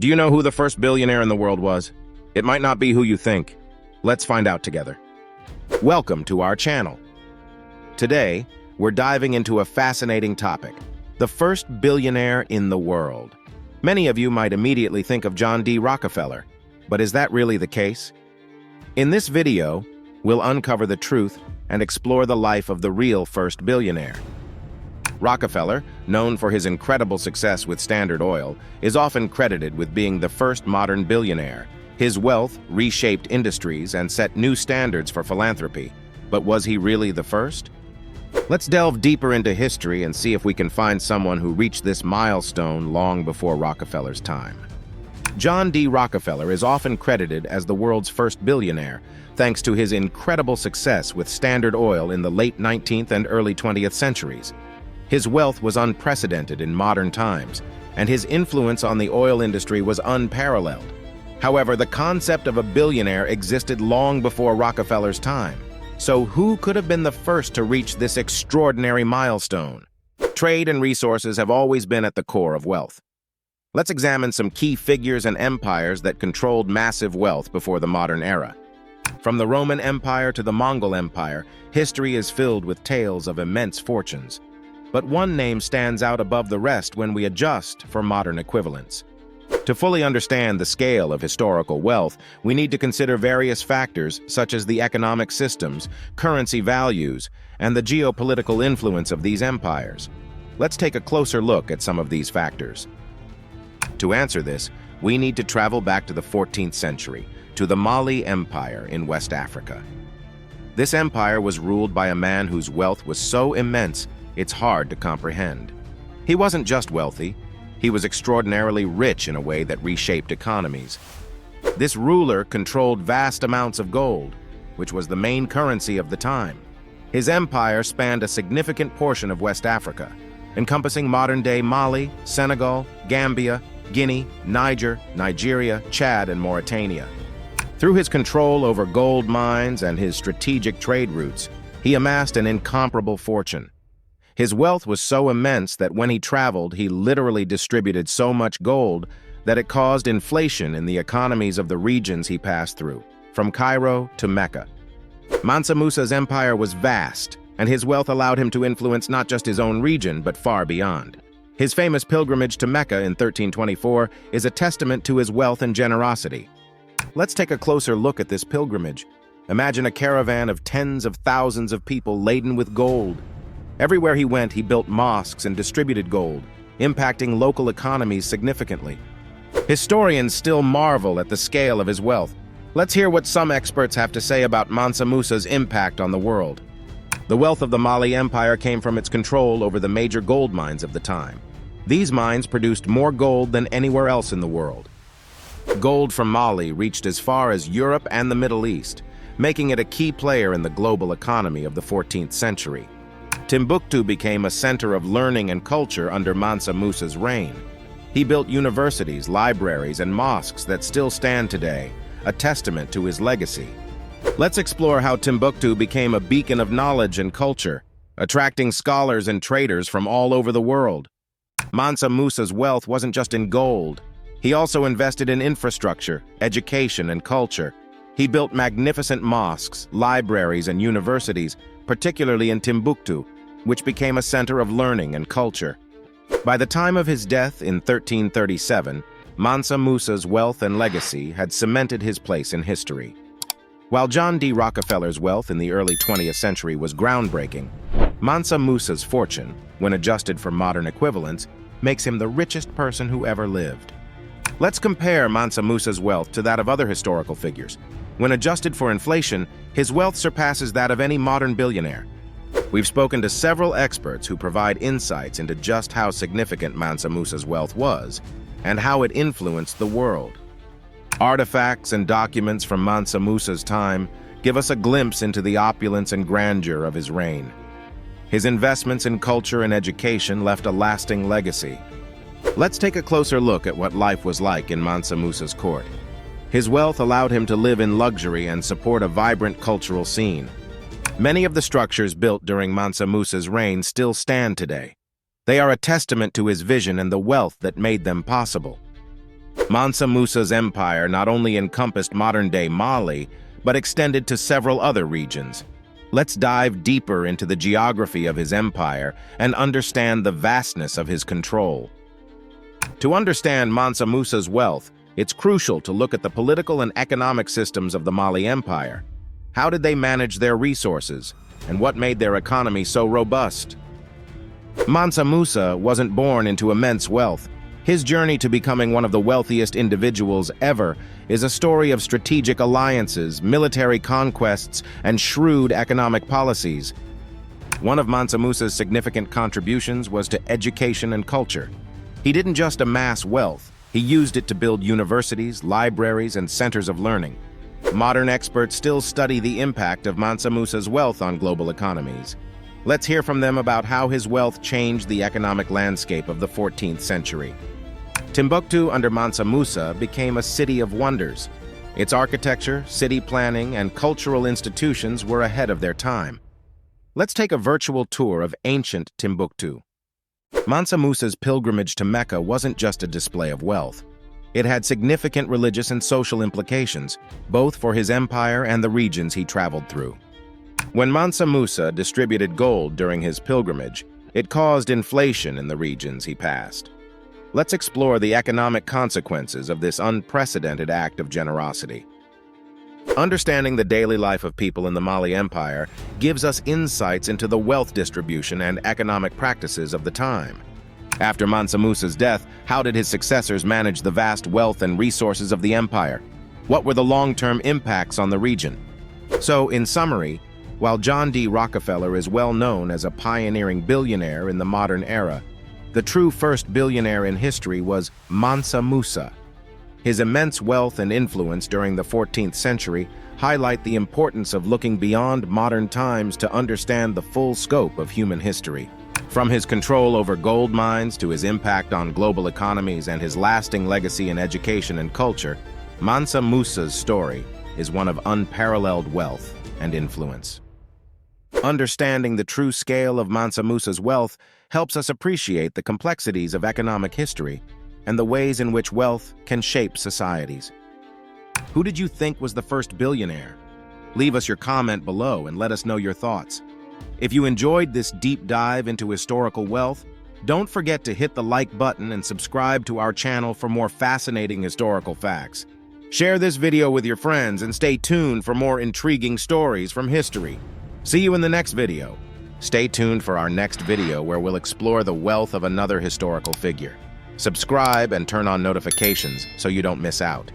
Do you know who the first billionaire in the world was? It might not be who you think. Let's find out together. Welcome to our channel. Today, we're diving into a fascinating topic, the first billionaire in the world. Many of you might immediately think of John D. Rockefeller, but is that really the case? In this video, we'll uncover the truth and explore the life of the real first billionaire. Rockefeller, known for his incredible success with Standard Oil, is often credited with being the first modern billionaire. His wealth reshaped industries and set new standards for philanthropy. But was he really the first? Let's delve deeper into history and see if we can find someone who reached this milestone long before Rockefeller's time. John D. Rockefeller is often credited as the world's first billionaire, thanks to his incredible success with Standard Oil in the late 19th and early 20th centuries. His wealth was unprecedented in modern times, and his influence on the oil industry was unparalleled. However, the concept of a billionaire existed long before Rockefeller's time. So who could have been the first to reach this extraordinary milestone? Trade and resources have always been at the core of wealth. Let's examine some key figures and empires that controlled massive wealth before the modern era. From the Roman Empire to the Mongol Empire, history is filled with tales of immense fortunes. But one name stands out above the rest when we adjust for modern equivalents. To fully understand the scale of historical wealth, we need to consider various factors such as the economic systems, currency values, and the geopolitical influence of these empires. Let's take a closer look at some of these factors. To answer this, we need to travel back to the 14th century, to the Mali Empire in West Africa. This empire was ruled by a man whose wealth was so immense it's hard to comprehend. He wasn't just wealthy, he was extraordinarily rich in a way that reshaped economies. This ruler controlled vast amounts of gold, which was the main currency of the time. His empire spanned a significant portion of West Africa, encompassing modern-day Mali, Senegal, Gambia, Guinea, Niger, Nigeria, Chad, and Mauritania. Through his control over gold mines and his strategic trade routes, he amassed an incomparable fortune. His wealth was so immense that when he traveled, he literally distributed so much gold that it caused inflation in the economies of the regions he passed through, from Cairo to Mecca. Mansa Musa's empire was vast, and his wealth allowed him to influence not just his own region, but far beyond. His famous pilgrimage to Mecca in 1324 is a testament to his wealth and generosity. Let's take a closer look at this pilgrimage. Imagine a caravan of tens of thousands of people laden with gold. Everywhere he went, he built mosques and distributed gold, impacting local economies significantly. Historians still marvel at the scale of his wealth. Let's hear what some experts have to say about Mansa Musa's impact on the world. The wealth of the Mali Empire came from its control over the major gold mines of the time. These mines produced more gold than anywhere else in the world. Gold from Mali reached as far as Europe and the Middle East, making it a key player in the global economy of the 14th century. Timbuktu became a center of learning and culture under Mansa Musa's reign. He built universities, libraries, and mosques that still stand today, a testament to his legacy. Let's explore how Timbuktu became a beacon of knowledge and culture, attracting scholars and traders from all over the world. Mansa Musa's wealth wasn't just in gold. He also invested in infrastructure, education, and culture. He built magnificent mosques, libraries, and universities, particularly in Timbuktu, which became a center of learning and culture. By the time of his death in 1337, Mansa Musa's wealth and legacy had cemented his place in history. While John D. Rockefeller's wealth in the early 20th century was groundbreaking, Mansa Musa's fortune, when adjusted for modern equivalents, makes him the richest person who ever lived. Let's compare Mansa Musa's wealth to that of other historical figures. When adjusted for inflation, his wealth surpasses that of any modern billionaire. We've spoken to several experts who provide insights into just how significant Mansa Musa's wealth was and how it influenced the world. Artifacts and documents from Mansa Musa's time give us a glimpse into the opulence and grandeur of his reign. His investments in culture and education left a lasting legacy. Let's take a closer look at what life was like in Mansa Musa's court. His wealth allowed him to live in luxury and support a vibrant cultural scene. Many of the structures built during Mansa Musa's reign still stand today. They are a testament to his vision and the wealth that made them possible. Mansa Musa's empire not only encompassed modern-day Mali, but extended to several other regions. Let's dive deeper into the geography of his empire and understand the vastness of his control. To understand Mansa Musa's wealth, it's crucial to look at the political and economic systems of the Mali Empire. How did they manage their resources, and what made their economy so robust? Mansa Musa wasn't born into immense wealth. His journey to becoming one of the wealthiest individuals ever is a story of strategic alliances, military conquests, and shrewd economic policies. One of Mansa Musa's significant contributions was to education and culture. He didn't just amass wealth, he used it to build universities, libraries, and centers of learning. Modern experts still study the impact of Mansa Musa's wealth on global economies. Let's hear from them about how his wealth changed the economic landscape of the 14th century. Timbuktu under Mansa Musa became a city of wonders. Its architecture, city planning, and cultural institutions were ahead of their time. Let's take a virtual tour of ancient Timbuktu. Mansa Musa's pilgrimage to Mecca wasn't just a display of wealth. It had significant religious and social implications, both for his empire and the regions he traveled through. When Mansa Musa distributed gold during his pilgrimage, it caused inflation in the regions he passed. Let's explore the economic consequences of this unprecedented act of generosity. Understanding the daily life of people in the Mali Empire gives us insights into the wealth distribution and economic practices of the time. After Mansa Musa's death, how did his successors manage the vast wealth and resources of the empire? What were the long-term impacts on the region? So, in summary, while John D. Rockefeller is well known as a pioneering billionaire in the modern era, the true first billionaire in history was Mansa Musa. His immense wealth and influence during the 14th century highlight the importance of looking beyond modern times to understand the full scope of human history. From his control over gold mines to his impact on global economies and his lasting legacy in education and culture, Mansa Musa's story is one of unparalleled wealth and influence. Understanding the true scale of Mansa Musa's wealth helps us appreciate the complexities of economic history and the ways in which wealth can shape societies. Who did you think was the first billionaire? Leave us your comment below and let us know your thoughts. If you enjoyed this deep dive into historical wealth, don't forget to hit the like button and subscribe to our channel for more fascinating historical facts. Share this video with your friends and stay tuned for more intriguing stories from history. See you in the next video. Stay tuned for our next video where we'll explore the wealth of another historical figure. Subscribe and turn on notifications so you don't miss out.